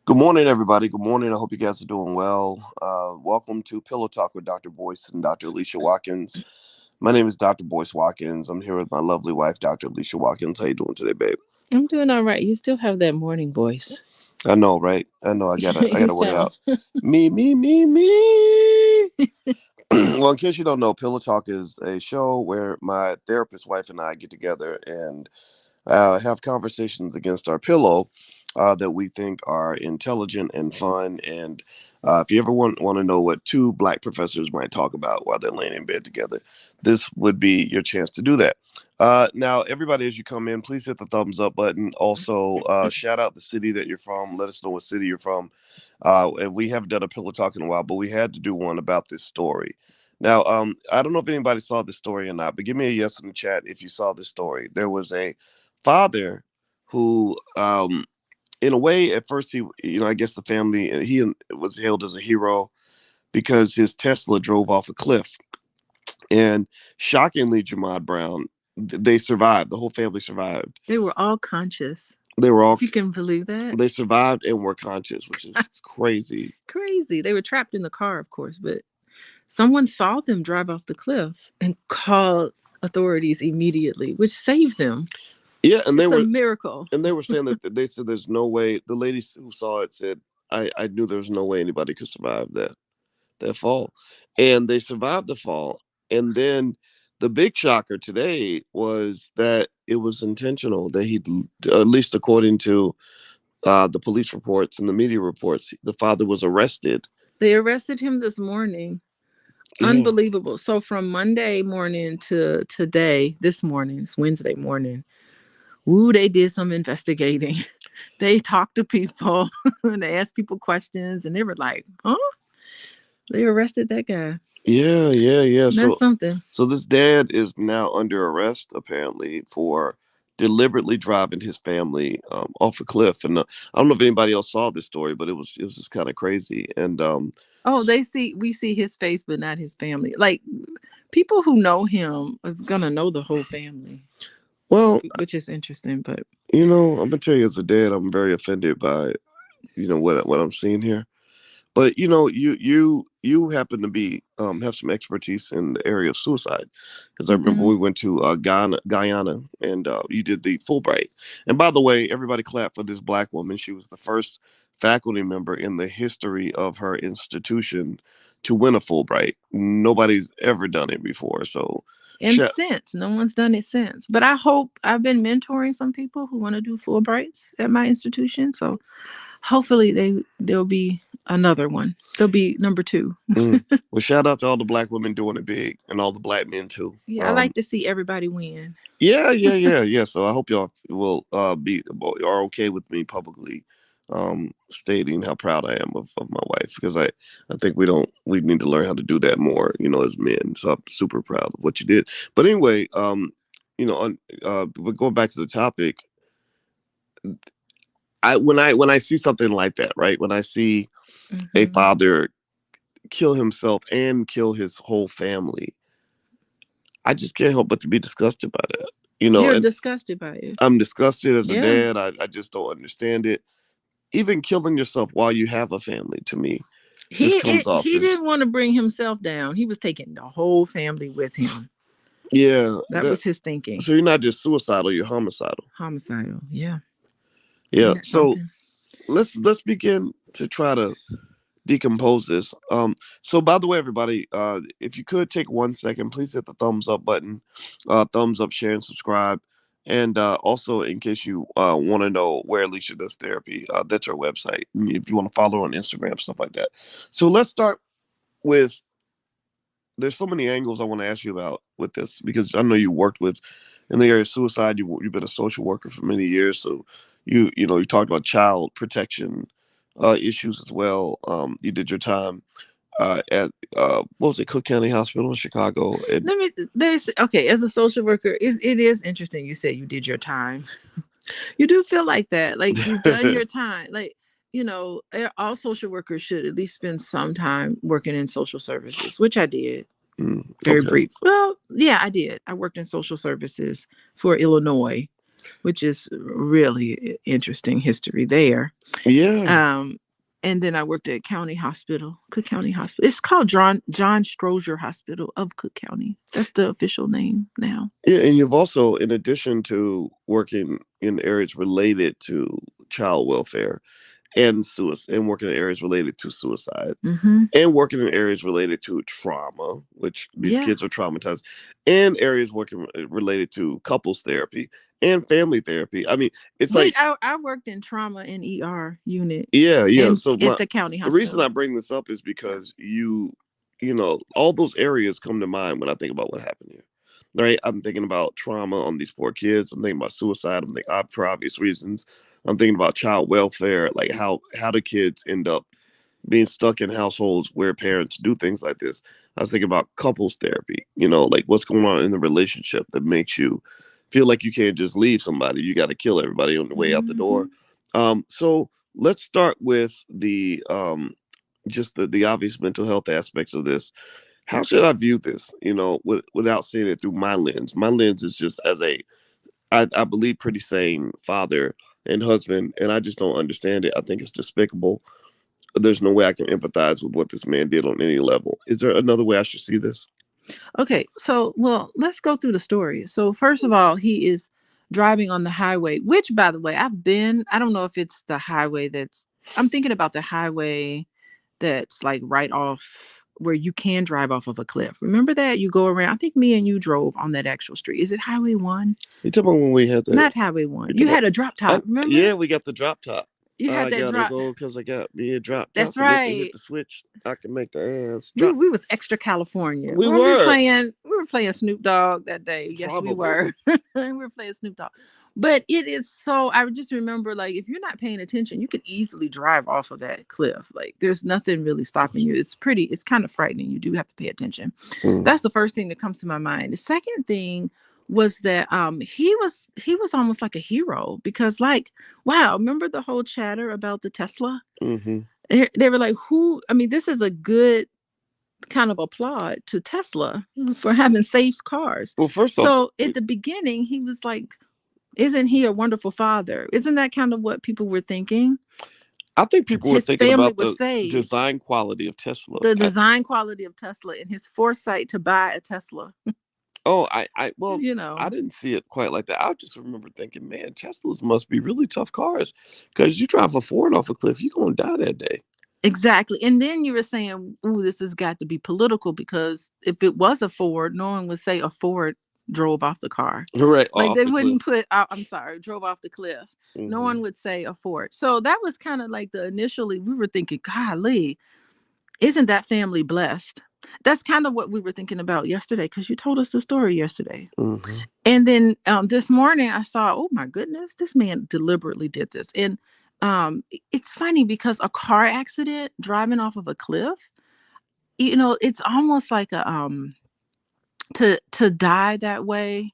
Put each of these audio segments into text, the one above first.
Good morning, everybody. Good morning. I hope you guys are doing well. Welcome to Pillow Talk with Dr. Boyce and Dr. Alicia Watkins. My name is Dr. Boyce Watkins. I'm here with my lovely wife, Dr. Alicia Watkins. How you doing today, babe? I'm doing all right. You still have that morning voice. I know, right? I know. I gotta. I You gotta work it sound. out. Me, me, me, me. Well, in case you don't know, Pillow Talk is a show where my therapist wife and I get together and have conversations against our pillow that we think are intelligent and fun. And if you ever want to know what two black professors might talk about while they're laying in bed together, this would be your chance to do that. Now, everybody, as you come in, please hit the thumbs up button. Also, shout out the city that you're from. Let us know what city you're from. And we haven't done a pillow talk in a while, but we had to do one about this story. Now, I don't know if anybody saw this story or not, but give me a yes in the chat if you saw this story. There was a father who, in a way, at first I guess the family, he was hailed as a hero because his Tesla drove off a cliff, and shockingly, Jamad Brown, they survived. The whole family survived. They were all conscious. They were all If you can believe that. they survived and were conscious, which is crazy. Crazy. They were trapped in the car, of course, but someone saw them drive off the cliff and called authorities immediately, which saved them. Yeah, It's a miracle. and they were saying that they said there's no way. The lady who saw it said, I knew there was no way anybody could survive that fall, and they survived the fall. And then the big shocker today was that it was intentional. That he, at least according to the police reports and the media reports, the father was arrested. They arrested him this morning. Yeah, Unbelievable. So from Monday morning to today, this morning, it's Wednesday morning, woo, they did some investigating. They talked to people and they asked people questions and they were like, huh? They arrested that guy. yeah. That's something. So this dad is now under arrest apparently for deliberately driving his family off a cliff. And I don't know if anybody else saw this story, but it was just kind of crazy. And Oh, we see his face, but not his family. Like people who know him is gonna know the whole family, well, which is interesting. But I'm gonna tell you as a dad, I'm very offended by what I'm seeing here. But you happen to be have some expertise in the area of suicide, because I remember mhm. we went to Guyana, and you did the Fulbright. And by the way, everybody clap for this black woman. She was the first faculty member in the history of her institution to win a Fulbright. Nobody's ever done it before. So, And since no one's done it since, but I hope I've been mentoring some people who want to do Fulbrights at my institution. So hopefully there'll be another one. There'll be number two. well, shout out to all the black women doing it big, and all the black men too. Yeah, I like to see everybody win. Yeah. So I hope y'all will are okay with me publicly stating how proud I am of my wife, because I think we need to learn how to do that more, as men. So I'm super proud of what you did. But anyway, but going back to the topic, when I see something like that, right? When I see a Hmm. father kill himself and kill his whole family, I just can't help but to be disgusted by that. You're And disgusted by it. I'm disgusted as a Yeah. dad. I just don't understand it. Even killing yourself while you have a family, to me, just comes off He as, didn't want to bring himself down. He was taking the whole family with him. yeah. That was his thinking. So you're not just suicidal, you're homicidal. Homicidal. Yeah. Yeah. Ain't that So something? let's begin to try to decompose this. So by the way, everybody, if you could take 1 second, please hit the thumbs up button, thumbs up, share, and subscribe. And also, in case you want to know where Alicia does therapy, that's her website. If you want to follow her on Instagram, stuff like that. So let's start with. There's so many angles I want to ask you about with this, because I know you worked with in the area of suicide. You've been a social worker for many years, so you talked about child protection issues as well. You did your time at what was it, Cook County Hospital in Chicago. And There's okay, as a social worker, it is interesting. You said you did your time. You do feel like that. Like you've done your time. Like, all social workers should at least spend some time working in social services, which I did. Very okay, brief. Well, yeah, I did. I worked in social services for Illinois. which is really interesting history there. Yeah. And then I worked at Cook County Hospital. It's called John Strozier Hospital of Cook County. That's the official name now. Yeah, and you've also, in addition to working in areas related to child welfare and suicide, and working in areas related to suicide, and working in areas related to trauma, which these kids are traumatized, and areas working related to couples therapy and family therapy. I mean, it's But like I worked in trauma and ER unit. yeah. So at the county the hospital. reason I bring this up is because you know, all those areas come to mind when I think about what happened here. Right? I'm thinking about trauma on these poor kids. I'm thinking about suicide. I'm thinking for obvious reasons. I'm thinking about child welfare, like how do kids end up being stuck in households where parents do things like this. I was thinking about couples therapy, you know, like what's going on in the relationship that makes you feel like you can't just leave somebody. You got to kill everybody on the way out the door. So let's start with the just the obvious mental health aspects of this. How should I view this, you know, without seeing it through my lens? My lens is just as I believe, pretty sane father and husband, and I just don't understand it. I think it's despicable. There's no way I can empathize with what this man did on any level. Is there another way I should see this? Okay, so well, let's go through the story. So first of all, he is driving on the highway, which by the way, I don't know if it's the highway I'm thinking about the highway that's like right off where you can drive off of a cliff. Remember that? You go around. I think me and you drove on that actual street. Is it Highway 1? You talking about when we had that? Not Highway 1. You had a drop top, remember? Yeah, we got the drop top. You had that drop. Go because I got me a drop top. That's right. If I hit right. the switch, I can make the ass drop. We was extra California. We were playing Snoop Dogg that day. Yes, Probably. we were. We were playing Snoop Dogg. But it is so, I just remember, like, if you're not paying attention, you could easily drive off of that cliff. Like, there's nothing really stopping you. It's kind of frightening. You do have to pay attention. That's the first thing that comes to my mind. The second thing was that he was almost like a hero because, like, wow, remember the whole chatter about the Tesla? They were like, this is a good kind of applaud to Tesla for having safe cars. Well, first off, so at the beginning, he was like, isn't he a wonderful father? Isn't that kind of what people were thinking? I think people were thinking about the design quality of Tesla. The design quality of Tesla and his foresight to buy a Tesla. Oh, well, you know, I didn't see it quite like that. I just remember thinking, man, Teslas must be really tough cars because you drive a Ford off a cliff, you're going to die that day. Exactly. And then you were saying, ooh, this has got to be political because if it was a Ford, no one would say a Ford drove off the car. Right. Like they wouldn't drove off the cliff. No one would say a Ford. So that was kind of like initially we were thinking, golly, isn't that family blessed? That's kind of what we were thinking about yesterday because you told us the story yesterday. And then this morning I saw, oh my goodness, this man deliberately did this. And it's funny because a car accident driving off of a cliff, you know, it's almost like a to die that way.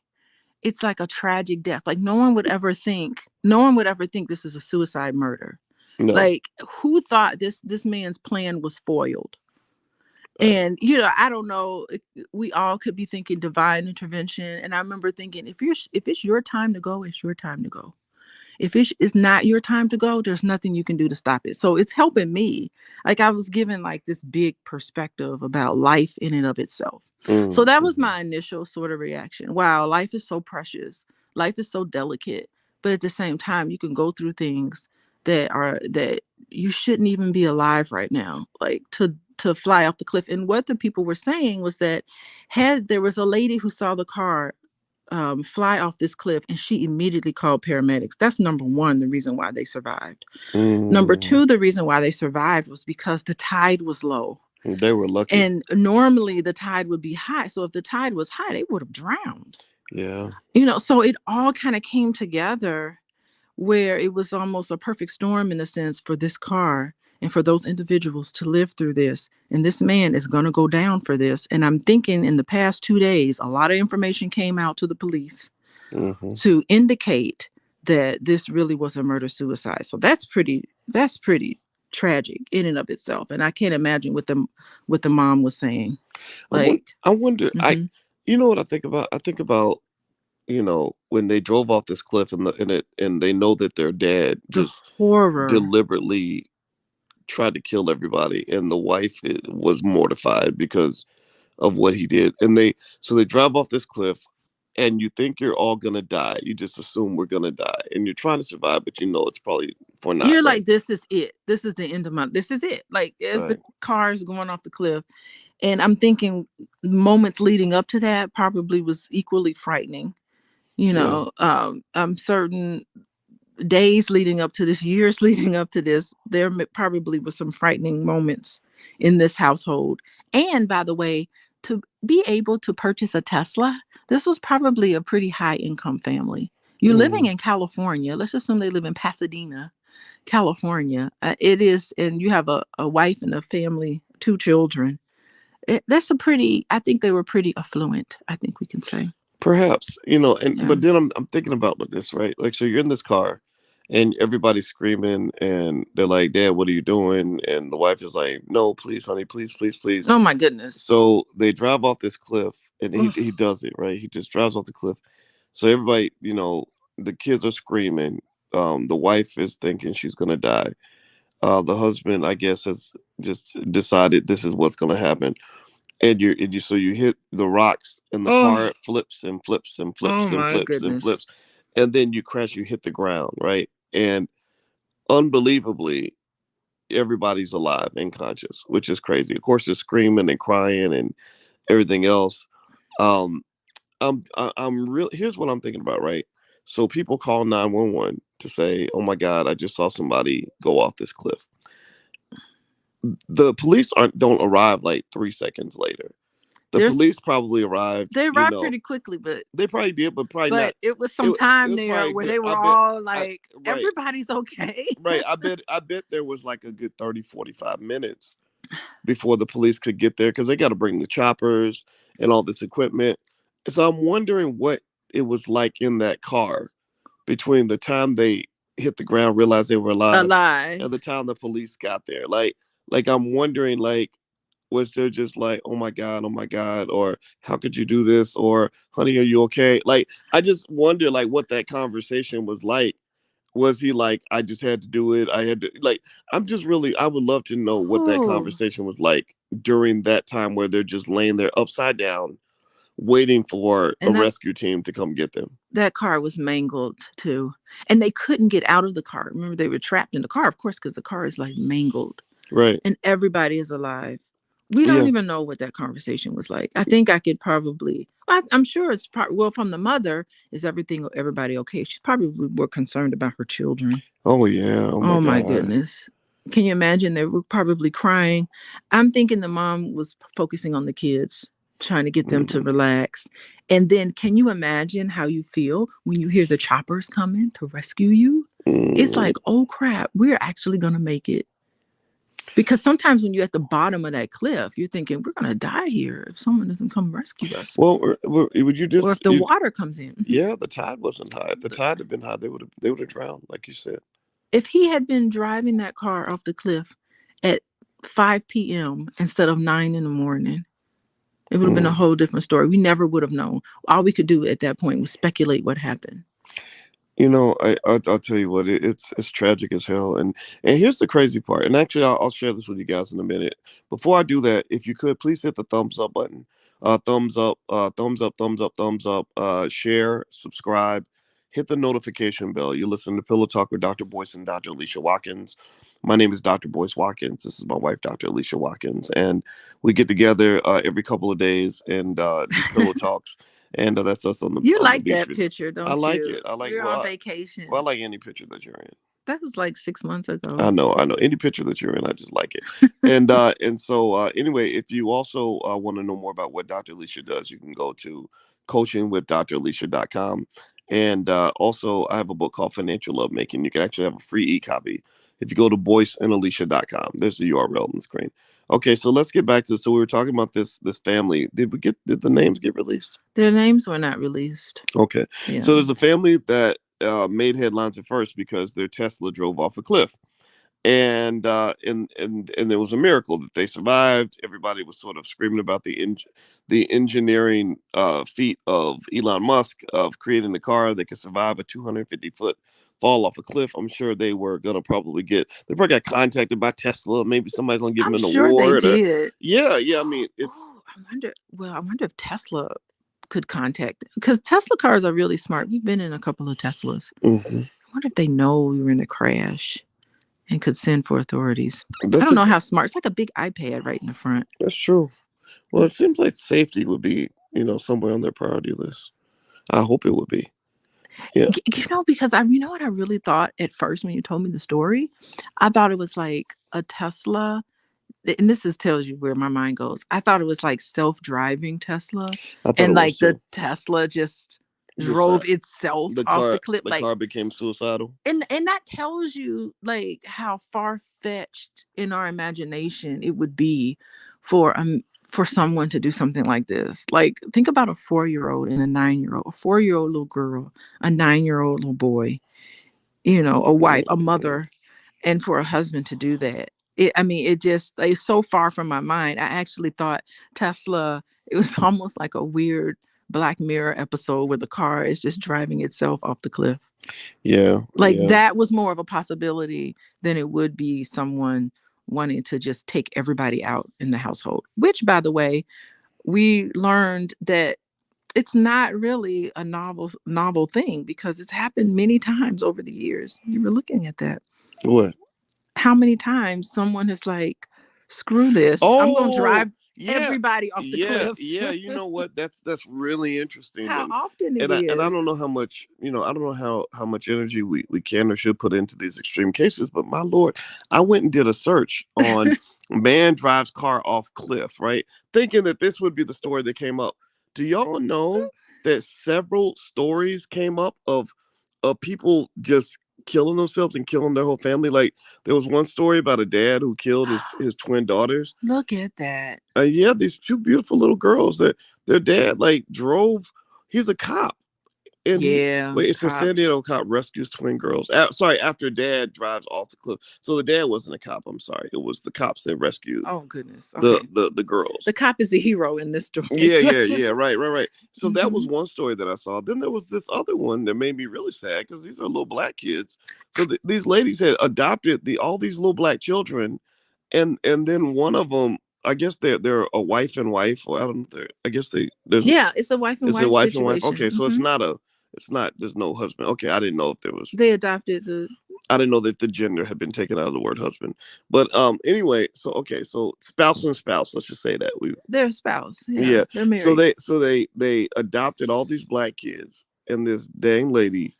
It's like a tragic death. Like no one would ever think this is a suicide murder. No. Like who thought this man's plan was foiled? And, you know, I don't know, we all could be thinking divine intervention. And I remember thinking, if it's your time to go, it's your time to go. If it's not your time to go, there's nothing you can do to stop it. So it's helping me. Like I was given like this big perspective about life in and of itself. So that was my initial sort of reaction. Wow, life is so precious. Life is so delicate. But at the same time, you can go through things that you shouldn't even be alive right now. Like to fly off the cliff. And what the people were saying was that there was a lady who saw the car fly off this cliff and she immediately called paramedics. That's number one, the reason why they survived. Number two, the reason why they survived was because the tide was low. They were lucky. And normally the tide would be high. So if the tide was high, they would have drowned. Yeah. You know, so it all kind of came together where it was almost a perfect storm in a sense for this car and for those individuals to live through this. And this man is going to go down for this. And I'm thinking in the past 2 days, a lot of information came out to the police to indicate that this really was a murder-suicide. So that's pretty tragic in and of itself. And I can't imagine what the mom was saying. Like I wonder, you know what I think about? I think about when they drove off this cliff and they know that their dad The just horror. deliberately tried to kill everybody, and the wife was mortified because of what he did. And they drive off this cliff, and you think you're all gonna die. You just assume we're gonna die, and you're trying to survive, but it's probably for not, You're right? like, this is it. This is the end of this is it. Like, as the Right. car's going off the cliff. And I'm thinking moments leading up to that probably was equally frightening. Yeah. I'm certain days leading up to this, years leading up to this, there probably was some frightening moments in this household. And by the way, to be able to purchase a Tesla, this was probably a pretty high income family. You're living in California. Let's assume they live in Pasadena, California. It is, and you have a wife and a family, 2 children. That's I think they were pretty affluent, I think we can say. Perhaps, Yeah. but then I'm thinking about this, right? Like, so you're in this car, and everybody's screaming, and they're like, "Dad, what are you doing?" And the wife is like, "No, please, honey, please, please, please." Oh my goodness. So they drive off this cliff, and Ugh. he does it, right? He just drives off the cliff. So everybody, the kids are screaming. The wife is thinking she's gonna die. The husband, I guess, has just decided this is what's gonna happen. So you hit the rocks, and the Oh, car flips and flips and oh flips and my flips and goodness. flips, and then you crash. You hit the ground, right? And unbelievably, everybody's alive and conscious, which is crazy. Of course, they're screaming and crying and everything else. Um, I'm real. Here's what I'm thinking about, right? So people call 911 to say, "Oh my God, I just saw somebody go off this cliff." The police don't arrive like 3 seconds later. The police probably arrived. They arrived pretty quickly, but They probably did, but probably not. it was some time was there probably where good. they I were bet. all I like, right, everybody's okay. right. I bet there was like a good 30, 45 minutes before the police could get there, because they got to bring the choppers and all this equipment. So I'm wondering what it was like in that car between the time they hit the ground, realized they were alive, Alive. and the time the police got there. Like I'm wondering, like, was there just like, oh my God, or how could you do this, or honey, are you okay? Like, I just wonder, like, what that conversation was like. Was he like, I just had to do it? I had to, like, I would love to know what that Oh, conversation was like during that time where they're just laying there upside down, waiting for a and rescue team to come get them. that car was mangled too. And they couldn't get out of the car. Remember, they were trapped in the car, of course, because the car is like mangled. Right. And everybody is alive. We don't Yeah. even know what that conversation was like. I think I could probably, I'm sure it's well, from the mother, is everybody okay? She's probably more concerned about her children. Oh yeah. Oh my Oh my God. goodness. Can you imagine? They were probably crying. I'm thinking the mom was focusing on the kids, trying to get them to relax. And then can you imagine how you feel when you hear the choppers coming to rescue you? It's like, oh crap, we're actually going to make it. Because sometimes when you're at the bottom of that cliff, you're thinking, we're going to die here if someone doesn't come rescue us. Well, would you Or if just the water comes in. Yeah, the tide wasn't high. If the tide had been high, they would have drowned, like you said. If he had been driving that car off the cliff at 5 p.m. instead of 9 in the morning, it would have been a whole different story. We never would have known. All we could do at that point was speculate what happened. I'll tell you what, it's tragic as hell, and here's the crazy part. And actually, I'll share this with you guys in a minute. Before I do that, if you could please hit the thumbs up button, thumbs up, thumbs up, thumbs up, thumbs up, share, subscribe, hit the notification bell. You listen to Pillow Talk with Dr. Boyce and Dr. Alicia Watkins. My name is Dr. Boyce Watkins. This is my wife, Dr. Alicia Watkins, and we get together every couple of days and do pillow talks. And that's us on the You on like the beach. that picture, don't you? I like it. I like. We're Well, on vacation. I like any picture that you're in. That was like 6 months ago. I know. Any picture that you're in, I just like it. And so anyway, if you also want to know more about what Dr. Alicia does, you can go to coachingwithdralicia.com. And also, I have a book called Financial Lovemaking. You can actually have a free e-copy if you go to boyceandalicia.com. There's the URL on the screen. Okay, so let's get back to this. So we were talking about this family. Did the names get released? Their names were not released. Okay. Yeah. So there's a family that made headlines at first because their Tesla drove off a cliff. and it was a miracle that they survived. Everybody was sort of screaming about the engineering feat of Elon Musk of creating a car that could survive a 250-foot fall off a cliff. I'm sure they were gonna they probably got contacted by Tesla. Maybe somebody's gonna give them I'm an sure they award. did. Yeah. I mean, it's. Oh, I wonder if Tesla could contact, because Tesla cars are really smart. We've been in a couple of Teslas. Mm-hmm. I wonder if they know we were in a crash and could send for authorities. I That's don't know how smart. It's like a big iPad right in the front. That's true. Well, it seems like safety would be, somewhere on their priority list. I hope it would be. Yeah. Because you know what I really thought at first when you told me the story? I thought it was like a Tesla. And this tells you where my mind goes. I thought it was like self-driving Tesla, and like the Tesla just drove itself off the cliff. The car became suicidal. And that tells you like how far-fetched in our imagination it would be for someone to do something like this. Like, think about a 4-year-old and a 9-year-old, a 4-year-old little girl, a 9-year-old little boy, a wife, a mother, and for a husband to do that. It's so far from my mind. I actually thought Tesla, it was almost like a weird Black Mirror episode where the car is just driving itself off the cliff. Yeah. That was more of a possibility than it would be someone wanting to just take everybody out in the household, which, by the way, we learned that it's not really a novel thing, because it's happened many times over the years. You were looking at that. What? How many times someone has like, screw this. I'm going to drive everybody off the cliff. Yeah. You know what? That's really interesting. How often it is. And I don't know how much, I don't know how much energy we can or should put into these extreme cases, but my Lord, I went and did a search on man drives car off cliff, right? Thinking that this would be the story that came up. Do y'all know that several stories came up of people just killing themselves and killing their whole family? Like, there was one story about a dad who killed his twin daughters. Look at that. Yeah, these two beautiful little girls that their dad drove. He's a cop. And it's a San Diego cop rescues twin girls. After dad drives off the cliff. So the dad wasn't a cop. I'm sorry. It was the cops that rescued. Oh goodness. Okay. The girls. The cop is the hero in this story. Yeah. Right. So that was one story that I saw. Then there was this other one that made me really sad, because these are little Black kids. So these ladies had adopted all these little Black children, and then one of them, I guess they're a wife and wife, or I don't know. I guess it's a wife and wife. It's a wife situation. And wife. Okay, so there's no husband. Okay, I didn't know if there was. They adopted I didn't know that the gender had been taken out of the word husband. But anyway, so spouse and spouse. Let's just say that they're a spouse. Yeah. They're married. So they adopted all these Black kids, and this dang lady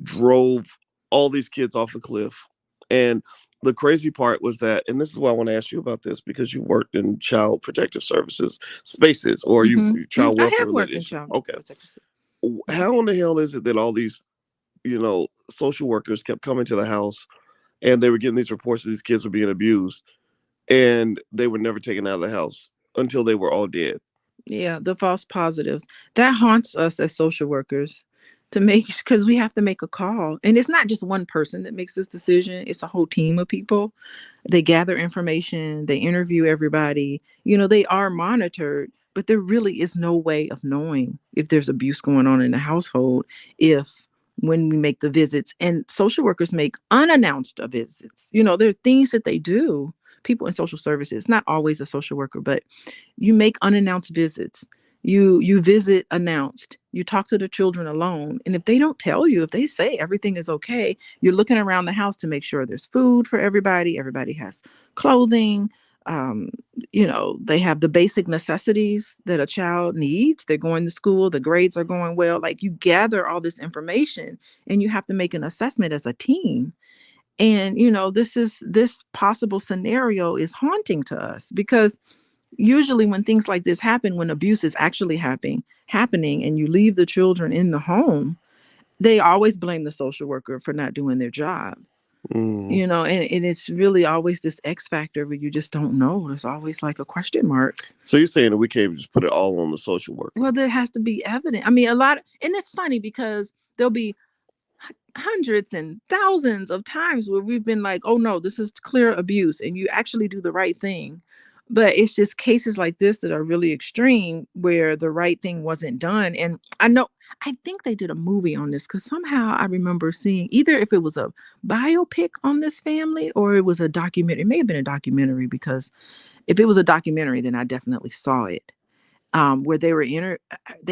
drove all these kids off a cliff. And the crazy part was that, and this is why I want to ask you about this, because you worked in child protective services spaces, or you child welfare. I have worked in child protective services. How in the hell is it that all these, social workers kept coming to the house, and they were getting these reports that these kids were being abused, and they were never taken out of the house until they were all dead? Yeah, the false positives. That haunts us as social workers, because we have to make a call. And it's not just one person that makes this decision. It's a whole team of people. They gather information. They interview everybody. They are monitored. But there really is no way of knowing if there's abuse going on in the household when we make the visits. And social workers make unannounced visits. There are things that they do. People in social services, not always a social worker, but you make unannounced visits. You visit announced. You talk to the children alone. And if they don't tell you, if they say everything is okay, you're looking around the house to make sure there's food for everybody. Everybody has clothing. They have the basic necessities that a child needs. They're going to school. The grades are going well. Like, you gather all this information, and you have to make an assessment as a team. And, this possible scenario is haunting to us, because usually when things like this happen, when abuse is actually happening, and you leave the children in the home, they always blame the social worker for not doing their job. And it's really always this X factor where you just don't know. There's always like a question mark. So you're saying that we can't just put it all on the social worker? Well, there has to be evidence. I mean, and it's funny because there'll be hundreds and thousands of times where we've been like, oh no, this is clear abuse, and you actually do the right thing. But it's just cases like this that are really extreme where the right thing wasn't done. And I think they did a movie on this because somehow I remember seeing either if it was a biopic on this family or it was a documentary. It may have been a documentary, because if it was a documentary, then I definitely saw it. Where they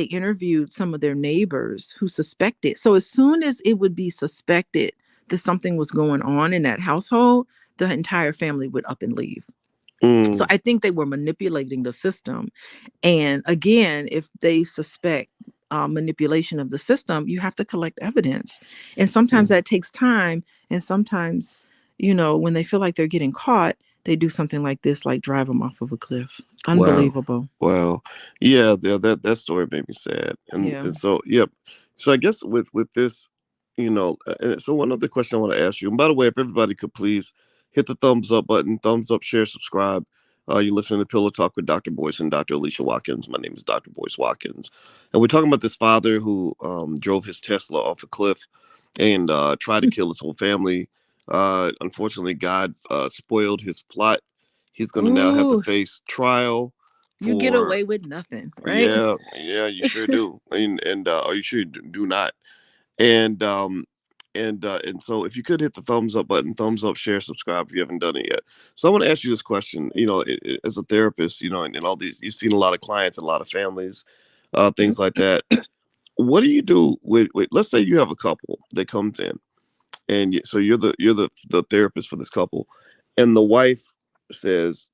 interviewed some of their neighbors who suspected. So as soon as it would be suspected that something was going on in that household, the entire family would up and leave. So I think they were manipulating the system. And again, if they suspect manipulation of the system, you have to collect evidence. And sometimes that takes time. And sometimes, when they feel like they're getting caught, they do something like this, like drive them off of a cliff. Unbelievable. Wow. Yeah, that story made me sad. And so, yep. So I guess with this, so one other question I want to ask you, and by the way, if everybody could please hit the thumbs up button, thumbs up, share, subscribe. You're listening to Pillow Talk with Dr. Boyce and Dr. Alicia Watkins. My name is Dr. Boyce Watkins. And we're talking about this father who drove his Tesla off a cliff and tried to kill his whole family. Unfortunately, God spoiled his plot. He's going to now have to face trial. You get away with nothing, right? Yeah, you sure do. And or you sure do not. And so if you could hit the thumbs up button, thumbs up, share, subscribe if you haven't done it yet. So I want to ask you this question, as a therapist, and all these, you've seen a lot of clients, a lot of families, things like that. What do you do with let's say you have a couple that comes in, and so you're the therapist for this couple, and the wife says,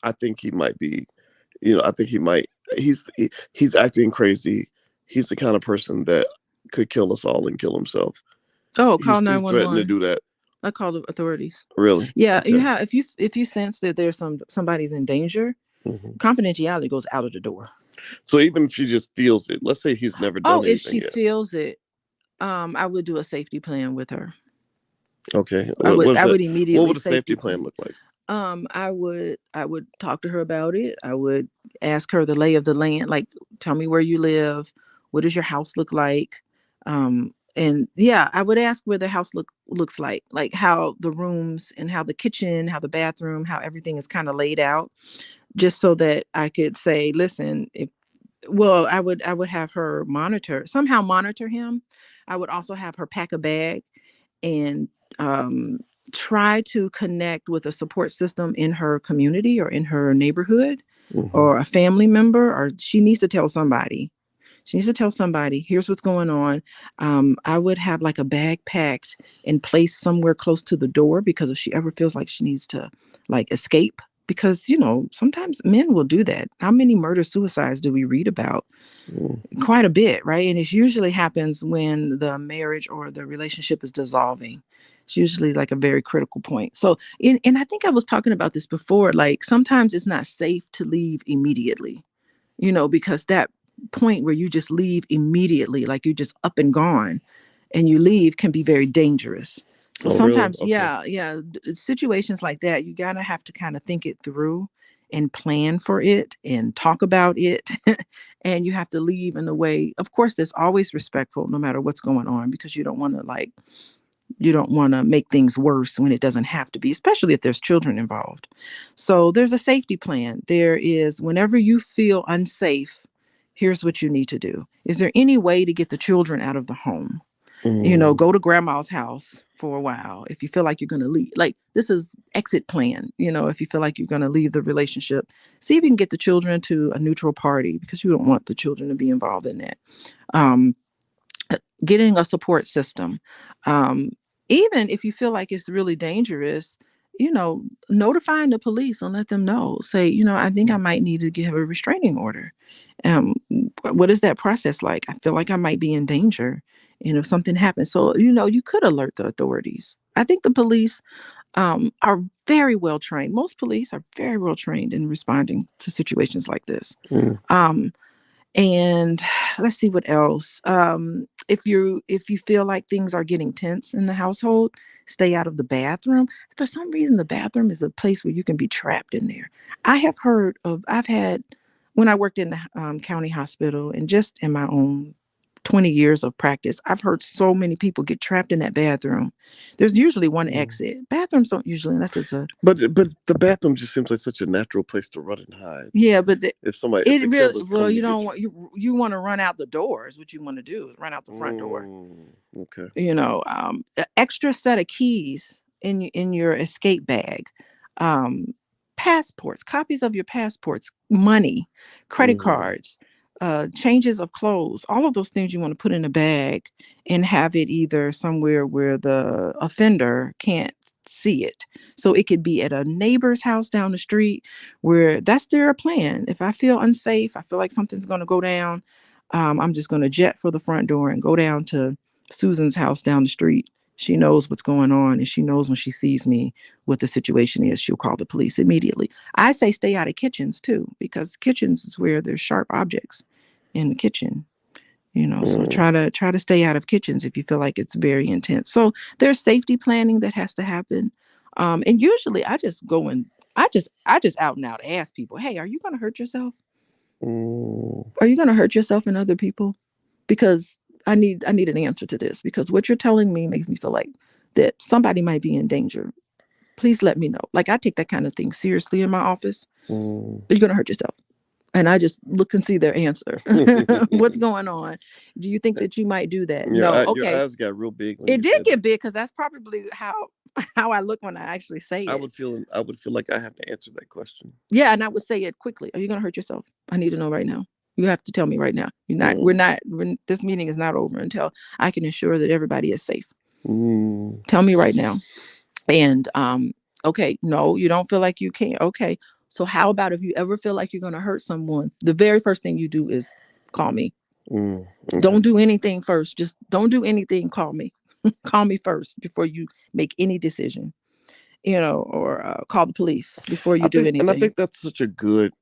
I think he might be, I think he might, he's acting crazy. He's the kind of person that could kill us all and kill himself. Oh, call 911. He's threatened to do that. I call the authorities. Really? Yeah. Okay. You have, if you sense that there's somebody's in danger, confidentiality goes out of the door. So even if she just feels it, let's say he's never done anything if she yet. feels it, I would do a safety plan with her. Okay. I would immediately. What would a safety plan look like? I would talk to her about it. I would ask her the lay of the land, like, tell me where you live. What does your house look like? And yeah, I would ask where the house looks like how the rooms and how the kitchen, how the bathroom, how everything is kind of laid out, just so that I could say, listen, I would have her somehow monitor him. I would also have her pack a bag and try to connect with a support system in her community or in her neighborhood, or a family member, or she needs to tell somebody. Here's what's going on. I would have like a bag packed and placed somewhere close to the door, because if she ever feels like she needs to like escape, because sometimes men will do that. How many murder suicides do we read about? Quite a bit, right? And it usually happens when the marriage or the relationship is dissolving. It's usually like a very critical point. So, and I think I was talking about this before, like sometimes it's not safe to leave immediately, because that point where you just leave immediately, like you're just up and gone and you leave, can be very dangerous. So sometimes, really? Yeah. Situations like that, you gotta have to kind of think it through and plan for it and talk about it. And you have to leave in a way, of course, that's always respectful, no matter what's going on, because you don't want to make things worse when it doesn't have to be, especially if there's children involved. So there's a safety plan. There is, whenever you feel unsafe, here's what you need to do. Is there any way to get the children out of the home? Go to grandma's house for a while. If you feel like you're going to leave, like this is exit plan. If you feel like you're going to leave the relationship, see if you can get the children to a neutral party, because you don't want the children to be involved in that. Getting a support system. Even if you feel like it's really dangerous, notifying the police and let them know. Say, I think I might need to give a restraining order. What is that process like? I feel like I might be in danger. And if something happens, so, you could alert the authorities. I think the police are very well trained. Most police are very well trained in responding to situations like this. And let's see what else. If you feel like things are getting tense in the household, stay out of the bathroom. For some reason, the bathroom is a place where you can be trapped in there. I've had, when I worked in the county hospital and just in my own 20 years of practice, I've heard so many people get trapped in that bathroom. There's usually one Mm. exit. Bathrooms don't usually, unless it's a. But the bathroom just seems like such a natural place to run and hide. Yeah, but If it the really, killers well, come to you get don't you. want, you want to run out the door is what you want to do, is run out the front door. Okay. Extra set of keys in your escape bag, um, passports, copies of your passports, money, credit cards, changes of clothes, all of those things you want to put in a bag and have it either somewhere where the offender can't see it. So it could be at a neighbor's house down the street where that's their plan. If I feel unsafe, I feel like something's going to go down, I'm just going to jet for the front door and go down to Susan's house down the street. She knows what's going on, and she knows when she sees me what the situation is, she'll call the police immediately. I say stay out of kitchens too, because kitchens is where there's sharp objects in the kitchen. So try to stay out of kitchens if you feel like it's very intense. So there's safety planning that has to happen. And usually I just go and I just out and out ask people, hey, are you going to hurt yourself? Are you going to hurt yourself and other people? Because I need an answer to this, because what you're telling me makes me feel like that somebody might be in danger. Please let me know. Like, I take that kind of thing seriously in my office. You're going to hurt yourself. And I just look and see their answer. What's going on? Do you think that you might do that? No. Okay. Your eyes got real big. When it did get big, because that's probably how I look when I actually say it. I would feel like I have to answer that question. Yeah, and I would say it quickly. Are you going to hurt yourself? I need to know right now. You have to tell me right now. This meeting is not over until I can ensure that everybody is safe. Tell me right now. And okay, no, you don't feel like you can. Okay. So how about if you ever feel like you're going to hurt someone, the very first thing you do is call me. Okay. Don't do anything first. Just don't do anything. Call me. Call me first before you make any decision, or call the police before you do anything. And I think that's such a good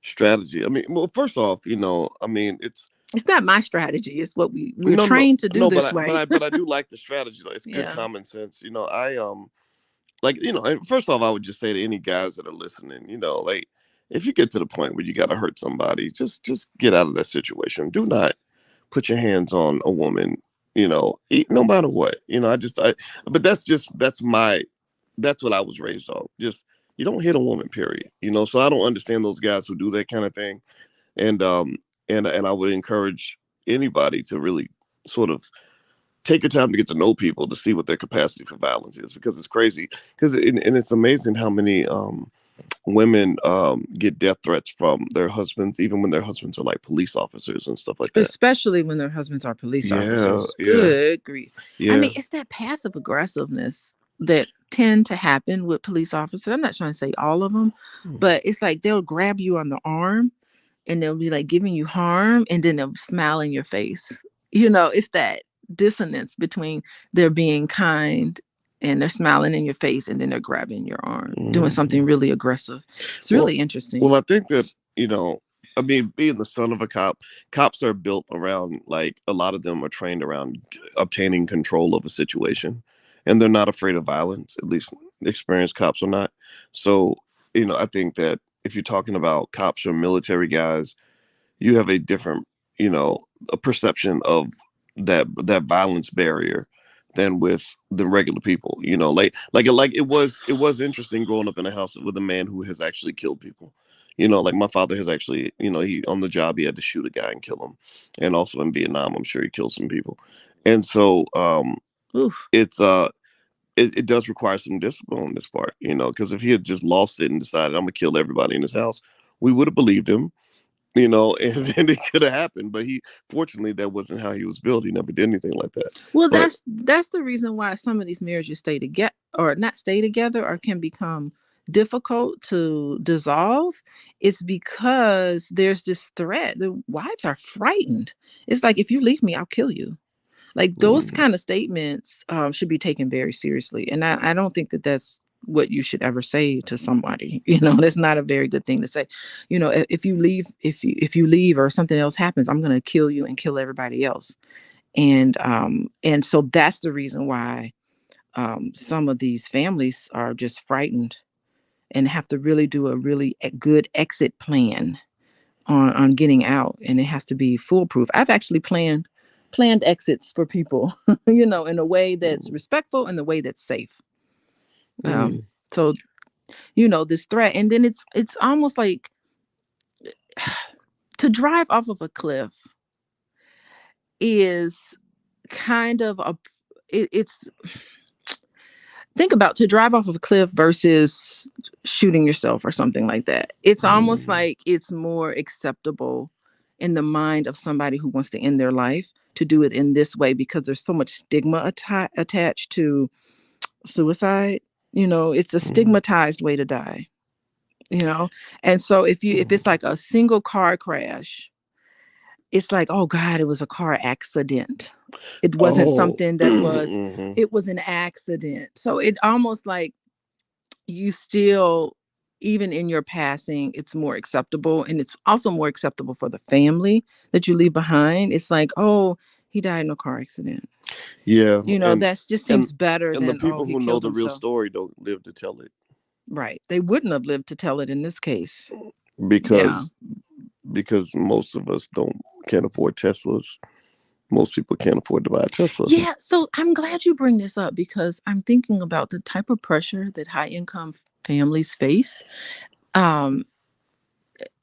strategy. I mean, well, first off, it's not my strategy. It's what we're trained to do this way. But I do like the strategy. It's good common sense. First off, I would just say to any guys that are listening, like, if you get to the point where you got to hurt somebody, just get out of that situation. Do not put your hands on a woman, no matter what. But that's what I was raised on. Just, you don't hit a woman, period. So I don't understand those guys who do that kind of thing. And I would encourage anybody to really sort of take your time to get to know people, to see what their capacity for violence is, because it's crazy. And it's amazing how many women get death threats from their husbands, even when their husbands are like police officers and stuff like that. Especially when their husbands are police officers. Good grief. Yeah. I mean, it's that passive aggressiveness that tend to happen with police officers. I'm not trying to say all of them, but it's like they'll grab you on the arm and they'll be like giving you harm, and then they'll smile in your face. It's that dissonance between they're being kind and they're smiling in your face, and then they're grabbing your arm, doing something really aggressive. It's really interesting. Well, I think that, being the son of a cop, cops are built around, like, a lot of them are trained around obtaining control of a situation, and they're not afraid of violence. At least experienced cops are not. So, I think that if you're talking about cops or military guys, you have a different, a perception of that violence barrier than with the regular people. Like it was interesting growing up in a house with a man who has actually killed people. Like, my father has actually, he on the job, he had to shoot a guy and kill him. And also in Vietnam, I'm sure he killed some people. And so it does require some discipline on this part, because if he had just lost it and decided, I'm gonna kill everybody in his house, we would have believed him, and then it could have happened. But fortunately, that wasn't how he was built. He never did anything like that. Well, that's the reason why some of these marriages stay together, or not stay together, or can become difficult to dissolve. It's because there's this threat. The wives are frightened. It's like, if you leave me, I'll kill you. Like, those kind of statements should be taken very seriously. And I don't think that that's what you should ever say to somebody. That's not a very good thing to say. If you leave or something else happens, I'm going to kill you and kill everybody else. And so that's the reason why some of these families are just frightened and have to really do a really good exit plan on getting out, and it has to be foolproof. I've actually planned exits for people, in a way that's respectful and the way that's safe. Mm. So this threat, and then it's almost like to drive off of a cliff is kind of it's think about to drive off of a cliff versus shooting yourself or something like that. It's almost like it's more acceptable in the mind of somebody who wants to end their life to do it in this way, because there's so much stigma attached to suicide. It's a stigmatized way to die. And so if it's like a single car crash, it's like, oh God, it was a car accident. It wasn't something that was, it was an accident. So it almost like you still, even in your passing, it's more acceptable. And it's also more acceptable for the family that you leave behind. It's like, oh, he died in a car accident. Yeah. That just seems better than, the people he who know killed the real himself. story don't live to tell it. Right. They wouldn't have lived to tell it in this case. Because most of us can't afford Teslas. Most people can't afford to buy a Tesla. Yeah, so I'm glad you bring this up, because I'm thinking about the type of pressure that high income families face.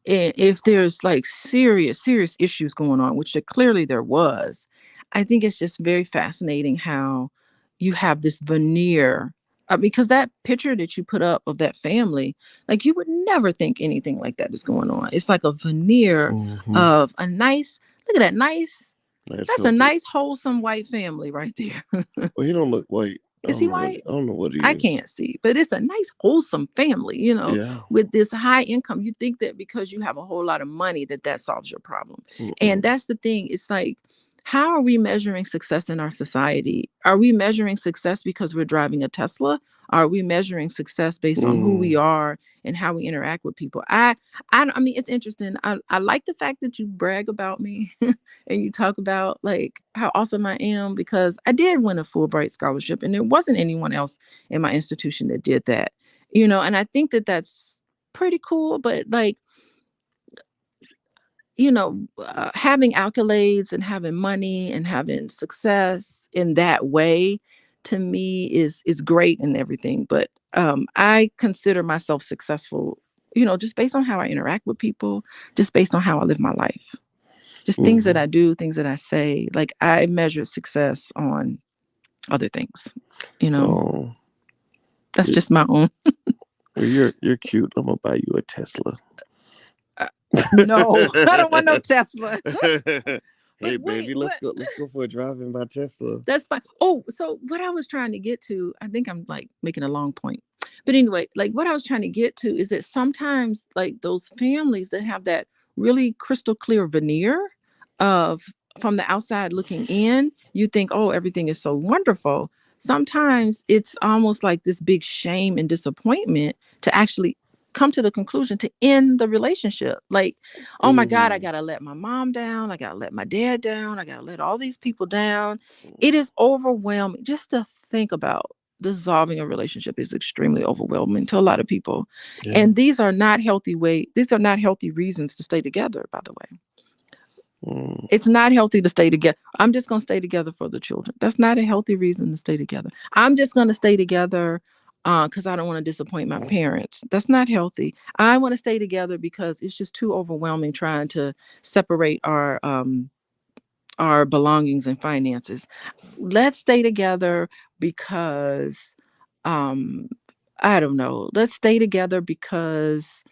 If there's like serious issues going on, which clearly there was, I think it's just very fascinating how you have this veneer. Because that picture that you put up of that family, like you would never think anything like that is going on. It's like a veneer of a nice, look at that nice. That's a nice, wholesome white family right there. Well, he don't look white. Is he white? I don't know what he is. I can't see, but it's a nice, wholesome family, with this high income. You think that because you have a whole lot of money that solves your problem. And that's the thing. It's like, how are we measuring success in our society? Are we measuring success because we're driving a Tesla? Are we measuring success based on who we are and how we interact with people? I mean, it's interesting. I like the fact that you brag about me and you talk about like how awesome I am, because I did win a Fulbright scholarship, and there wasn't anyone else in my institution that did that, and I think that that's pretty cool. But like, having accolades and having money and having success in that way, to me is great and everything. But I consider myself successful, just based on how I interact with people, just based on how I live my life, just things that I do, things that I say. Like, I measure success on other things, that's just my own. Well, you're cute. I'm gonna buy you a Tesla. No, I don't want no Tesla. Hey, baby, let's go for a drive in my Tesla. That's fine. Oh, so what I was trying to get to, I think I'm like making a long point. But anyway, like what I was trying to get to is that sometimes like those families that have that really crystal clear veneer of, from the outside looking in, you think, oh, everything is so wonderful. Sometimes it's almost like this big shame and disappointment to actually come to the conclusion to end the relationship. Like, oh my God, I gotta let my mom down, I gotta let my dad down, I gotta let all these people down. It is overwhelming. Just to think about dissolving a relationship is extremely overwhelming to a lot of people. And these are not healthy reasons to stay together, by the way. It's not healthy to stay together. I'm just going to stay together for the children. That's not a healthy reason to stay together. I'm just going to stay together because I don't want to disappoint my parents. That's not healthy. I want to stay together because it's just too overwhelming trying to separate our belongings and finances. Let's stay together because I don't know. Let's stay together because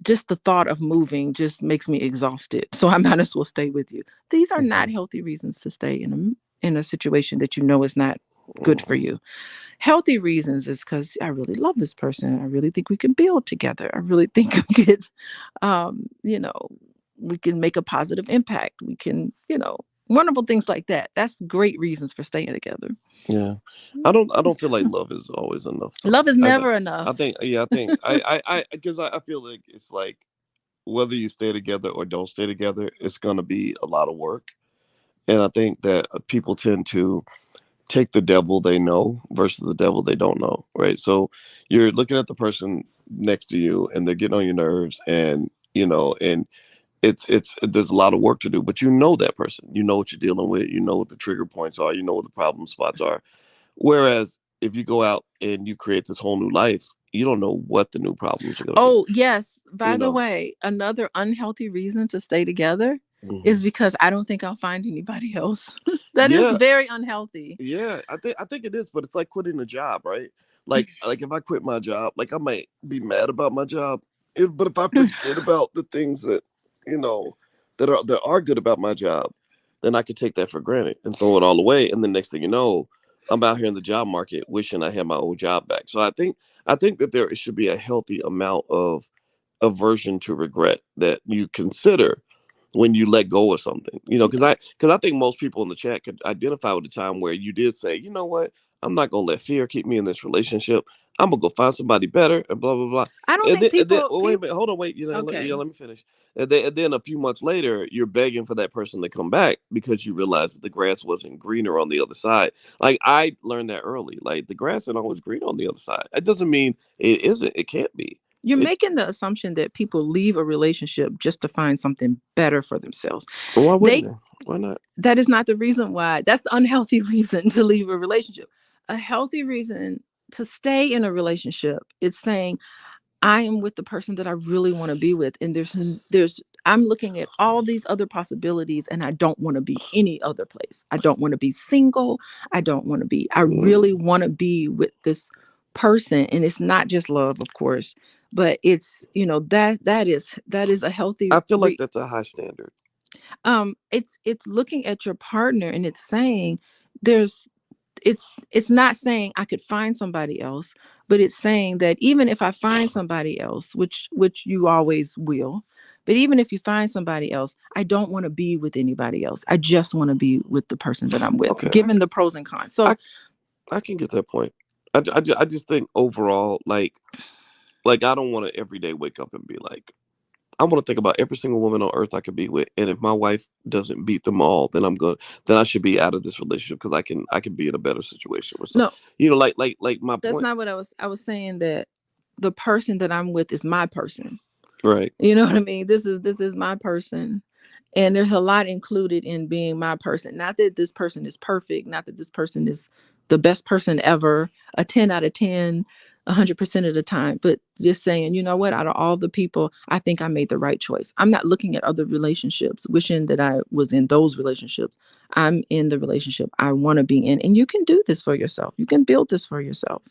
just the thought of moving just makes me exhausted. So I might as well stay with you. These are not healthy reasons to stay in a situation that is not good for you. Healthy reasons is because I really love this person. I really think we can build together. I really think we could, we can make a positive impact. We can, wonderful things like that. That's great reasons for staying together. Yeah, I don't feel like love is always enough. Love is never enough. I think I because I feel like it's like whether you stay together or don't stay together, it's gonna be a lot of work, and I think that people tend to take the devil they know versus the devil they don't know, right? So you're looking at the person next to you and they're getting on your nerves, and and it's there's a lot of work to do, but you know that person, you know what you're dealing with, you know what the trigger points are, you know what the problem spots are. Whereas if you go out and you create this whole new life, you don't know what the new problems are going to be. Oh, yes. By You the know. way, another unhealthy reason to stay together Hmm. is because I don't think I'll find anybody else. That is Yeah, very unhealthy. yeah. I think it is, but it's like quitting a job, right? Like if I quit my job, like I might be mad about my job, but if I forget about the things that you know that are good about my job, then I could take that for granted and throw it all away. And the next thing you know, I'm out here in the job market wishing I had my old job back. So I think that there should be a healthy amount of aversion to regret that you consider when you let go of something. Because I think most people in the chat could identify with the time where you did say, you know what, I'm not gonna let fear keep me in this relationship. I'm gonna go find somebody better and blah blah blah. I don't And think then, and then people well, wait a people minute, hold on, wait, okay. let me finish. And then a few months later, you're begging for that person to come back because you realize that the grass wasn't greener on the other side. Like I learned that early. Like the grass isn't always green on the other side. It doesn't mean it isn't. It can't be. You're It. making the assumption that people leave a relationship just to find something better for themselves. Why wouldn't They they? Why not? That is not the reason why. That's the unhealthy reason to leave a relationship. A healthy reason to stay in a relationship, it's saying I am with the person that I really want to be with, and there's I'm looking at all these other possibilities, and I don't want to be any other place. I don't want to be single. I really Mm. want to be with this person, and it's not just love, of course, but it's that is a healthy I feel like that's a high standard. it's looking at your partner, and it's saying there's it's not saying I could find somebody else, but it's saying that even if I find somebody else, which you always will, but even if you find somebody else, I don't want to be with anybody else. I just want to be with the person that I'm with, Okay, given the pros and cons. So I I can get that point. I just think overall, like I don't want to every day wake up and be like, I want to think about every single woman on earth I could be with, and if my wife doesn't beat them all, then I'm good. Then I should be out of this relationship because I can be in a better situation with some. no, Like my that's point, not what I was saying that the person that I'm with is my person. right? You know what I mean? This is my person. And there's a lot included in being my person. Not that this person is perfect, not that this person is the best person ever, a 10 out of 10, 100% of the time, but just saying, you know what, out of all the people, I think I made the right choice. I'm not looking at other relationships, wishing that I was in those relationships. I'm in the relationship I want to be in. And you can do this for yourself. You can build this for yourself.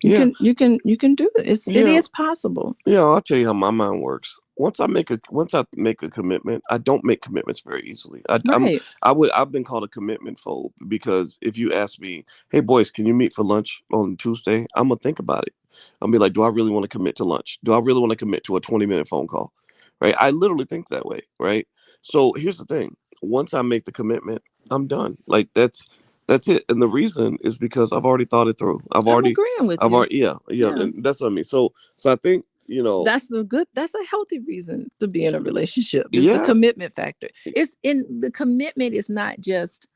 You Yeah, can you can do it. It yeah. is possible. Yeah, I'll tell you how my mind works. Once I make a commitment, I don't make commitments very easily. Right. I've been called a commitment phobe because if you ask me, hey boys, can you meet for lunch on Tuesday? I'm gonna think about it. I'll be like, do I really want to commit to lunch? Do I really want to commit to a 20-minute phone call? Right? I literally think that way, right? So here's the thing. Once I make the commitment, I'm done. Like that's it. And the reason is because I've already thought it through. I'm agreeing with you. Yeah, yeah, Yeah. and that's what I mean. So I think, That's a healthy reason to be in a relationship. It's the yeah, commitment factor. It's in the commitment is not just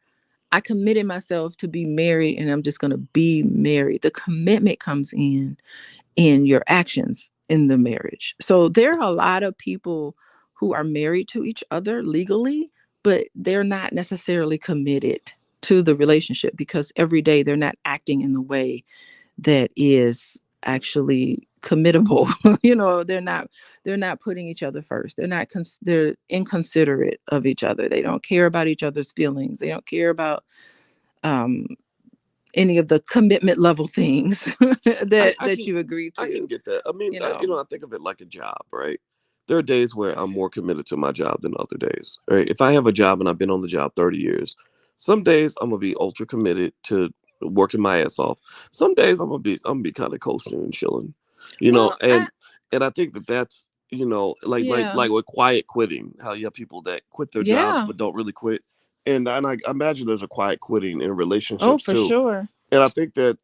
I committed myself to be married and I'm just going to be married. The commitment comes in your actions in the marriage. So there are a lot of people who are married to each other legally, but they're not necessarily committed to the relationship because every day they're not acting in the way that is actually committable. They're not putting each other first. They're inconsiderate of each other. They don't care about each other's feelings. They don't care about um any of the commitment level things I, that I can you agree I to. can get that. I mean, you know I think of it like a job, right? There are days where I'm more committed to my job than other days, right? If I have a job and I've been on the job 30 years, some days I'm gonna be ultra committed to working my ass off. Some days I'm gonna be kind of coasting and chilling, you know. well I And I think that that's yeah, like with quiet quitting, how you have people that quit their jobs yeah. but don't really quit, and I imagine there's a quiet quitting in Oh, relationships for too. sure. And I think that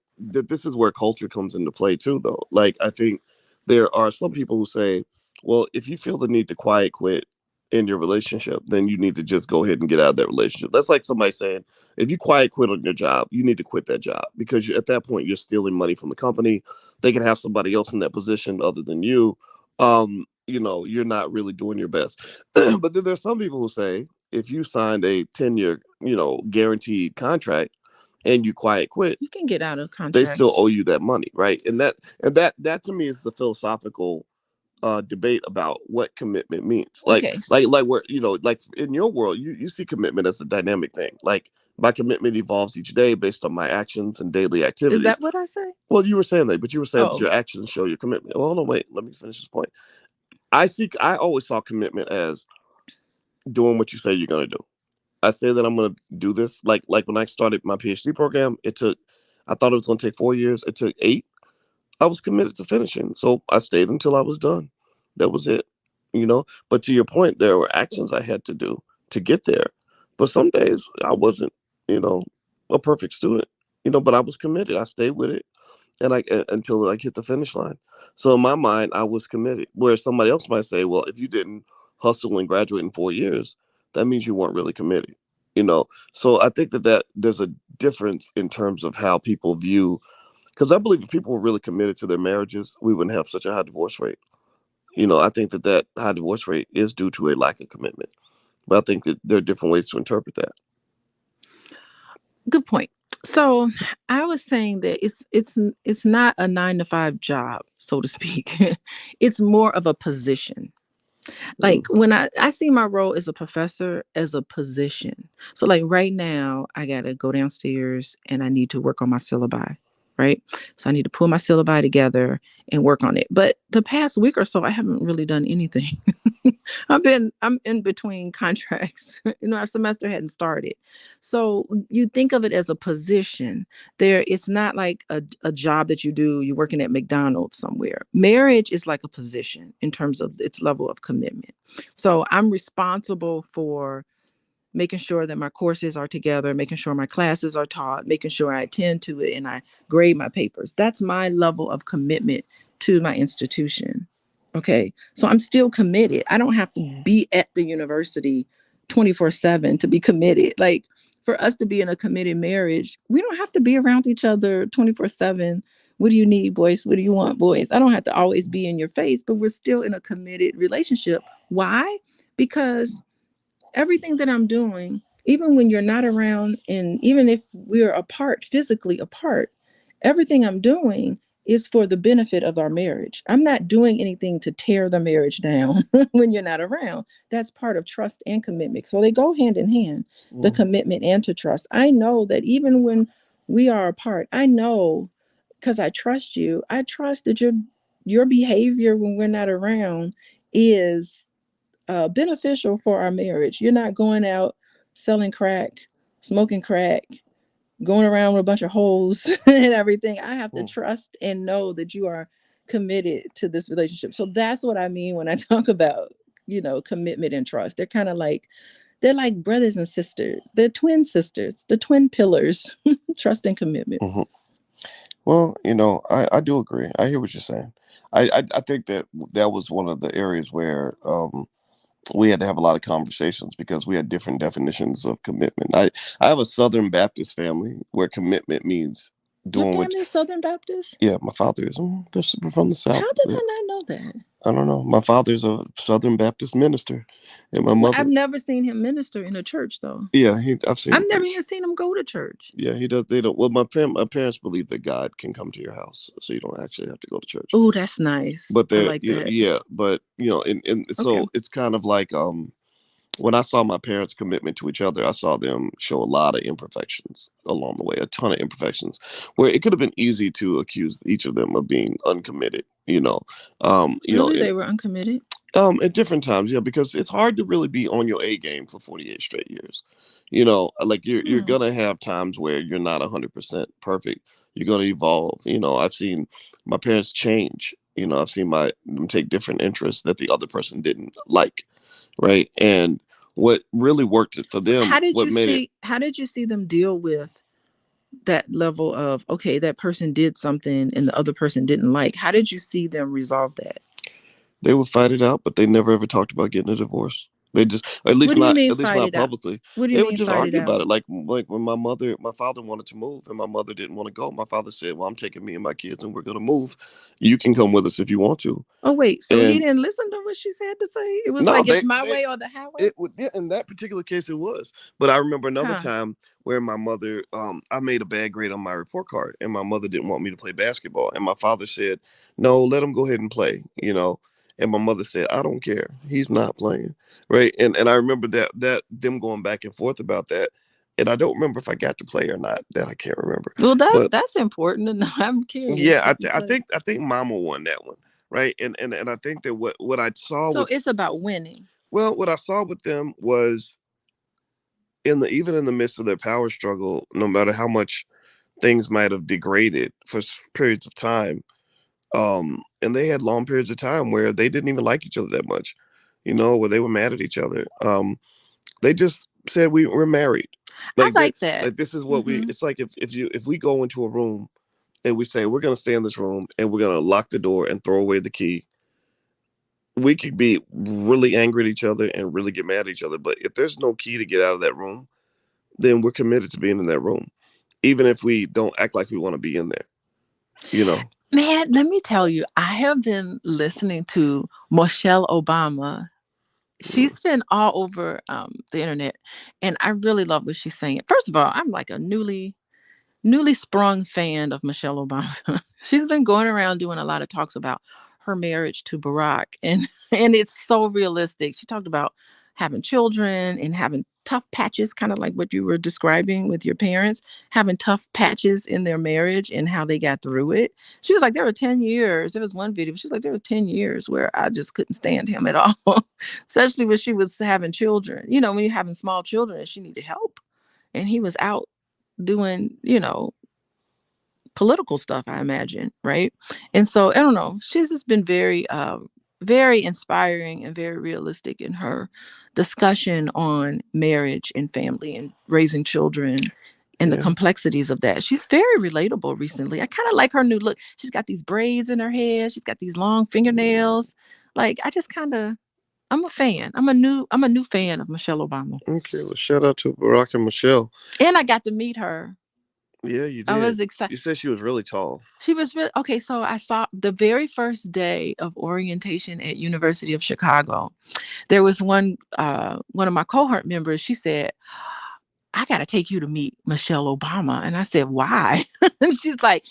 this is where culture comes into play too, though. Like I think there are some people who say, well, if you feel the need to quiet quit in your relationship, then you need to just go ahead and get out of that relationship. That's like somebody saying, if you quiet quit on your job, you need to quit that job because at that point you're stealing money from the company. They can have somebody else in that position other than you. you're not really doing your best. But then there's some people who say if you signed a 10-year, guaranteed contract and you quiet quit, You can get out of they contract. still owe you that money, right? And that to me is the philosophical debate about what commitment means. Okay. Like where like in your world, you see commitment as a dynamic thing. Like my commitment evolves each day based on my actions and daily activities. Is that what I say? Well, you were saying that, but you were saying that Oh. your actions show your commitment. Well, no, wait, let me finish this point. I always saw commitment as doing what you say you're gonna do. I say that I'm gonna do this. Like when I started my PhD program, I thought it was gonna take 4 years. It took 8. I was committed to finishing, so I stayed until I was done. That was it. But to your point, there were actions I had to do to get there. But some days I wasn't, you know, a perfect student. But I was committed. I stayed with it, and until I hit the finish line. So in my mind, I was committed. Where somebody else might say, well, if you didn't hustle and graduate in 4 years, that means you weren't really committed. So I think that there's a difference in terms of how people view, because I believe if people were really committed to their marriages, we wouldn't have such a high divorce rate. I think that high divorce rate is due to a lack of commitment. But I think that there are different ways to interpret that. Good point. So I was saying that it's not a 9 to 5 job, so to speak. It's more of a position. Like when I see my role as a professor as a position. So like right now, I got to go downstairs and I need to work on my syllabi, right? So I need to pull my syllabi together and work on it. But the past week or so, I haven't really done anything. I'm in between contracts. Our semester hadn't started. So you think of it as a position. It's not like a job that you're working at McDonald's somewhere. Marriage is like a position in terms of its level of commitment. So I'm responsible for making sure that my courses are together, making sure my classes are taught, making sure I attend to it and I grade my papers. That's my level of commitment to my institution. Okay. So I'm still committed. I don't have to be at the university 24/7 to be committed. Like for us to be in a committed marriage, we don't have to be around each other 24/7. What do you need, boys? What do you want, boys? I don't have to always be in your face, but we're still in a committed relationship. Why? Because everything that I'm doing, even when you're not around, and even if we're apart, physically apart, everything I'm doing is for the benefit of our marriage. I'm not doing anything to tear the marriage down when you're not around. That's part of trust and commitment. So they go hand in hand, the commitment and to trust. I know that even when we are apart, I know because I trust you, I trust that your behavior when we're not around is beneficial for our marriage. You're not going out selling crack, smoking crack, going around with a bunch of hoes and everything. I have to trust and know that you are committed to this relationship. So that's what I mean when I talk about, commitment and trust. They're like brothers and sisters. They're twin sisters, the twin pillars, trust and commitment. Mm-hmm. Well, I do agree. I hear what you're saying. I think that was one of the areas where we had to have a lot of conversations because we had different definitions of commitment. I have a Southern Baptist family where commitment means doing Your family is Southern Baptist? Yeah, my father is. They're from the South. How did I not know that? I don't know. My father's a Southern Baptist minister, and my mother. I've never seen him minister in a church, though. Yeah, I've seen. I've never even seen him go to church. Yeah, he does. They don't. Well, my parents believe that God can come to your house, so you don't actually have to go to church. Oh, that's nice. But I like that. Yeah, but so it's kind of like when I saw my parents' commitment to each other, I saw them show a lot of imperfections along the way, a ton of imperfections, where it could have been easy to accuse each of them of being uncommitted. Really, they were uncommitted. At different times, yeah, because it's hard to really be on your A game for 48 straight years. Like you're gonna have times where you're not 100% perfect. You're gonna evolve. I've seen my parents change. I've seen them take different interests that the other person didn't like. Right. And what really worked for them, how did you see them deal with that level of, okay, that person did something and the other person didn't like? How did you see them resolve that? They would fight it out, but they never ever talked about getting a divorce. They just, at What least do you not, mean at least fight not it out? publicly. What do you They would mean just fight it argue out? about it. Like when my father wanted to move, and my mother didn't want to go. My father said, "Well, I'm taking me and my kids, and we're gonna move. You can come with us if you want to." Oh wait, so he And didn't listen to what she said to say? It was no, like it's my way or the highway? it would, yeah, in that particular case it was. But I remember another Huh. time where my mother, I made a bad grade on my report card, and my mother didn't want me to play basketball, and my father said, "No, let him go ahead and play," And my mother said, "I don't care. He's not playing." Right. And I remember that them going back and forth about that. And I don't remember if I got to play or not. That I can't remember. Well, But that's important to know. I'm curious yeah, if you I played. think Mama won that one. Right. And I think that what I saw So with, it's about winning. well, what I saw with them was, even in the midst of their power struggle, no matter how much things might have degraded for periods of time, and they had long periods of time where they didn't even like each other that much, where they were mad at each other. They just said, we're married. I Like that. like that. Like this is what we. It's like if we go into a room and we say we're gonna stay in this room and we're gonna lock the door and throw away the key. We could be really angry at each other and really get mad at each other, but if there's no key to get out of that room, then we're committed to being in that room, even if we don't act like we want to be in there. Man, let me tell you, I have been listening to Michelle Obama. She's been all over the internet, and I really love what she's saying. First of all, I'm like a newly sprung fan of Michelle Obama. She's been going around doing a lot of talks about her marriage to Barack, and and it's so realistic. She talked about having children and having tough patches, kind of like what you were describing with your parents, having tough patches in their marriage and how they got through it. She was like, there were 10 years. There was one video. She's like, there were 10 years where I just couldn't stand him at all, especially when she was having children. When you're having small children and she needed help, and he was out doing, political stuff, I imagine, right? And so I don't know. She's just been very inspiring and very realistic in her discussion on marriage and family and raising children and the Yeah. complexities of that. She's very relatable recently. I kind of like her new look. She's got these braids in her hair. She's got these long fingernails. Like I just kind of I'm a fan. I'm a new fan of Michelle Obama. Okay. Well, shout out to Barack and Michelle. And I got to meet her. Yeah, you I was did. excited. You said she was really tall. She was really okay. So I saw the very first day of orientation at University of Chicago. There was one of my cohort members. She said, "I got to take you to meet Michelle Obama," and I said, "Why?" She's like,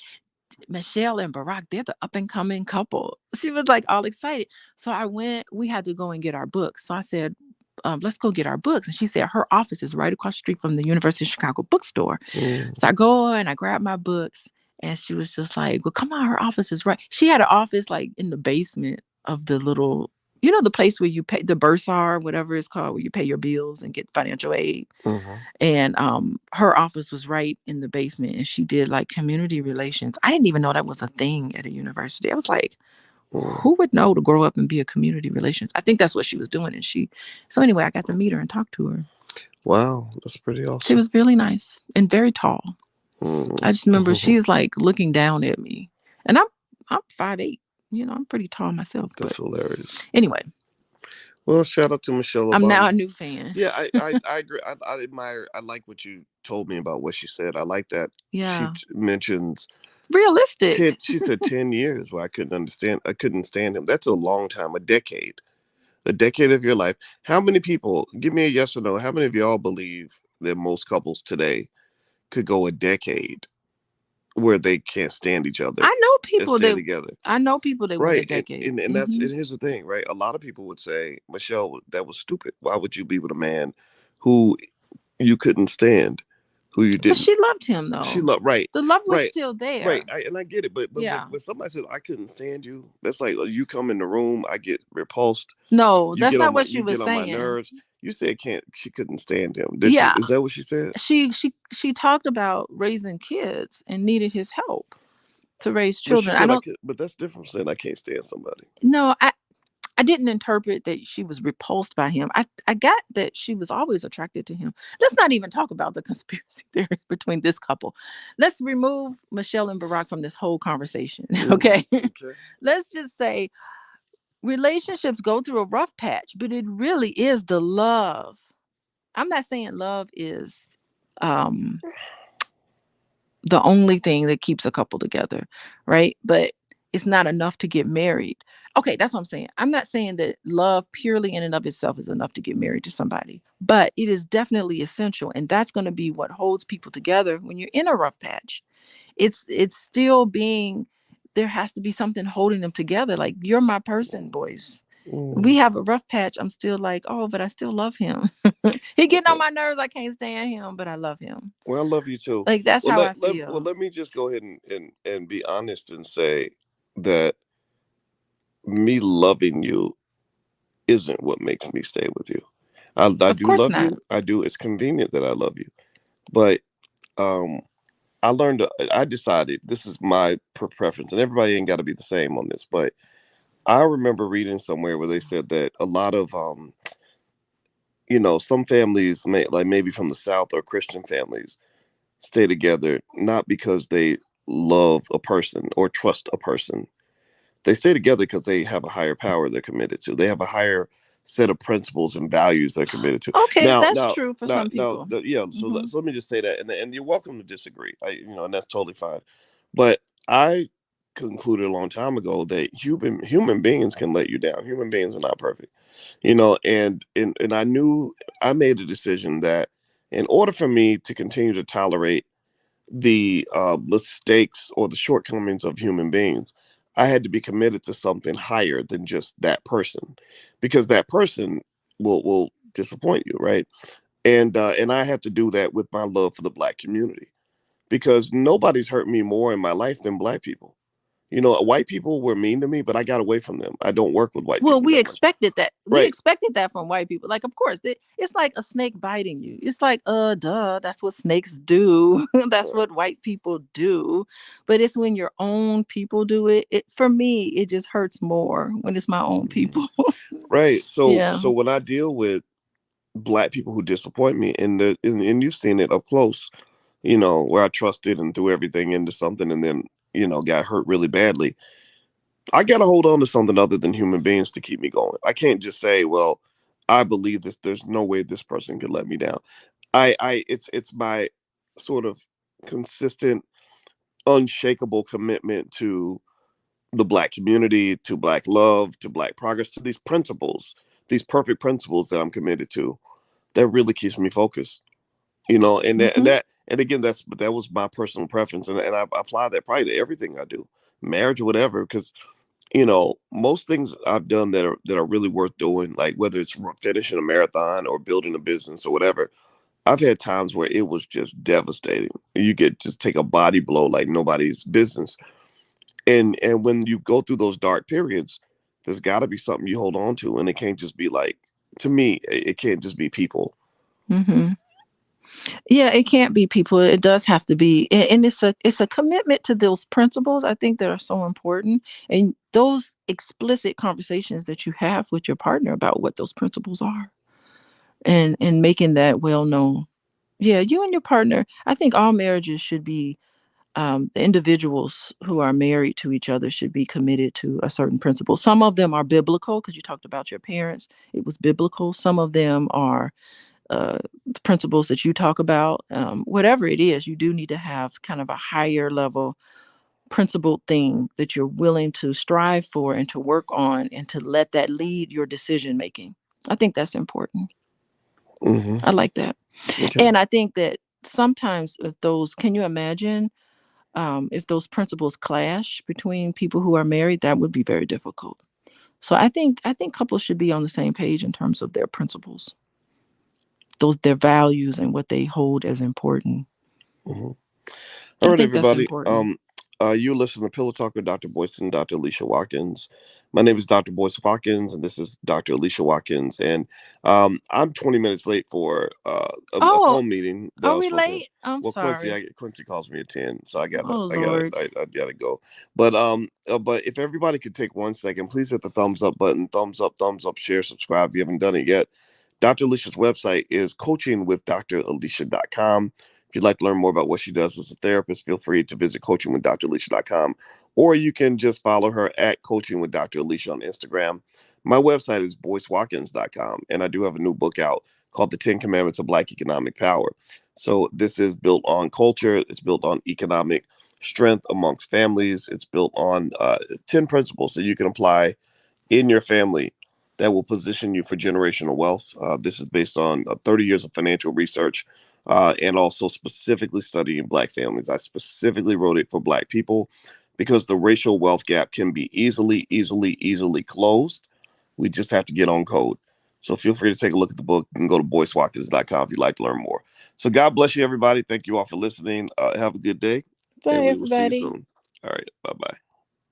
"Michelle and Barack, they're the up and coming couple." She was like all excited. So I went. We had to go and get our books. So I said, let's go get our books. And she said her office is right across the street from the University of Chicago bookstore. So I go and I grab my books, and she was just like, well, come on, her office is right. She had an office like in the basement of the little, the place where you pay the bursar, whatever it's called, where you pay your bills and get financial aid. And her office was right in the basement, and she did like community relations. I didn't even know that was a thing at a university. I was like, who would know to grow up and be a community relations? I think that's what she was doing. So anyway, I got to meet her and talk to her. Wow, that's pretty awesome. She was really nice and very tall. I just remember she's like looking down at me, and I'm 5'8". I'm pretty tall myself. That's hilarious. Anyway. Well, shout out to Michelle Obama. I'm now a new fan. Yeah, I agree. I admire. I like what you told me about what she said. I like that. Yeah. She mentions realistic. She said 10 years where I couldn't stand him. That's a long time, a decade of your life. How many people, give me a yes or no, how many of y'all believe that most couples today could go a decade where they can't stand each other? I know people that together. I know people that went a decade. And that's, and here's the thing, right? A lot of people would say, Michelle, that was stupid. Why would you be with a man who you couldn't stand? Who you didn't. But she loved him though. She loved, right. The love was still there. Right. And I get it. But yeah. When somebody says I couldn't stand you, that's like you come in the room, I get repulsed. No, that's not what she was saying. On my nerves. You said she couldn't stand him. Is that what she said? She talked about raising kids and needed his help to raise children. But that's different from saying I can't stand somebody. No, I didn't interpret that she was repulsed by him. I got that she was always attracted to him. Let's not even talk about the conspiracy theories between this couple. Let's remove Michelle and Barack from this whole conversation. Okay. Okay. Let's just say relationships go through a rough patch, but it really is the love. I'm not saying love is um the only thing that keeps a couple together, right? But it's not enough to get married. Okay, that's what I'm saying. I'm not saying that love purely in and of itself is enough to get married to somebody, but it is definitely essential. And that's going to be what holds people together when you're in a rough patch. It's still being, there has to be something holding them together. Like, you're my person, boys. We have a rough patch. I'm still like, oh, but I still love him. He getting on Okay. my nerves. I can't stand him, but I love him. Well, I love you too. Like, that's Well, how I well, feel. let me just go ahead and be honest and say that me loving you isn't what makes me stay with you. I Of do course love not. you. I do. It's convenient that I love you, but um, I learned. I decided this is my preference, and everybody ain't got to be the same on this. But I remember reading somewhere where they said that a lot of some families, like maybe from the South or Christian families, stay together not because they love a person or trust a person. They stay together because they have a higher power they're committed to. They have a higher set of principles and values they're committed to. Okay, Now, that's now, true for now, some now, people. yeah. Hmm. So let me just say that, and you're welcome to disagree. And that's totally fine. But I concluded a long time ago that human beings can let you down. Human beings are not perfect, and I knew I made a decision that in order for me to continue to tolerate the mistakes or the shortcomings of human beings, I had to be committed to something higher than just that person, because that person will disappoint you, right? And I have to do that with my love for the black community, because nobody's hurt me more in my life than black people. White people were mean to me, but I got away from them. I don't work with white Well, people we that much. expected that. We Right. expected that from white people. Like, of course, it's like a snake biting you. It's like, duh, that's what snakes do. That's what white people do. But it's when your own people do it. For me, it just hurts more when it's my own people. Right. So Yeah. so when I deal with black people who disappoint me, and you've seen it up close, where I trusted and threw everything into something and then, got hurt really badly. I got to hold on to something other than human beings to keep me going. I can't just say, well, I believe this. There's no way this person could let me down. It's my sort of consistent, unshakable commitment to the black community, to black love, to black progress, to these principles, these perfect principles that I'm committed to, that really keeps me focused. And that and Hmm. that and again, that was my personal preference, and I apply that probably to everything I do, marriage or whatever, because most things I've done that are really worth doing, like whether it's finishing a marathon or building a business or whatever, I've had times where it was just devastating. You could just take a body blow like nobody's business, and when you go through those dark periods, there's got to be something you hold on to, and it can't just be like, to me, it can't just be people. Hmm. Yeah, it can't be people. It does have to be, and it's a commitment to those principles. I think that are so important, and those explicit conversations that you have with your partner about what those principles are, and making that well known. Yeah, you and your partner. I think all marriages should be. The individuals who are married to each other should be committed to a certain principle. Some of them are biblical, because you talked about your parents. It was biblical. Some of them are the principles that you talk about. Whatever it is, you do need to have kind of a higher level principled thing that you're willing to strive for and to work on, and to let that lead your decision making. I think that's important. Hmm. I like that. Okay. And I think that sometimes, if those, can you imagine if those principles clash between people who are married? That would be very difficult. So I think couples should be on the same page in terms of their principles, those their values and what they hold as important. Hmm. All I right, think that's everybody. important. You listen to Pillow Talk with Dr. Boyce and Dr. Alicia Watkins. My name is Dr. Boyce Watkins, and this is Dr. Alicia Watkins. And I'm 20 minutes late for a Oh, phone meeting that I are was we supposed to have. late? I'm Well, sorry. Quincy calls me at 10, so I gotta, Oh I gotta, Lord. I gotta go. But if everybody could take 1 second, please hit the thumbs up button, thumbs up, share, subscribe if you haven't done it yet. Dr. Alicia's website is coachingwithdralicia.com. If you'd like to learn more about what she does as a therapist, feel free to visit coachingwithdralicia.com, or you can just follow her at Coaching with Dr. Alicia on Instagram. My website is boycewatkins.com, and I do have a new book out called The 10 Commandments of Black Economic Power. So this is built on culture. It's built on economic strength amongst families. It's built on 10 principles that you can apply in your family that will position you for generational wealth. This is based on 30 years of financial research and also specifically studying Black families. I specifically wrote it for Black people because the racial wealth gap can be easily closed. We just have to get on code. So feel free to take a look at the book. You can go to boycewatkins.com if you'd like to learn more. So God bless you, everybody. Thank you all for listening. Have a good day. Bye, And we will see you everybody. soon. All right. Bye-bye.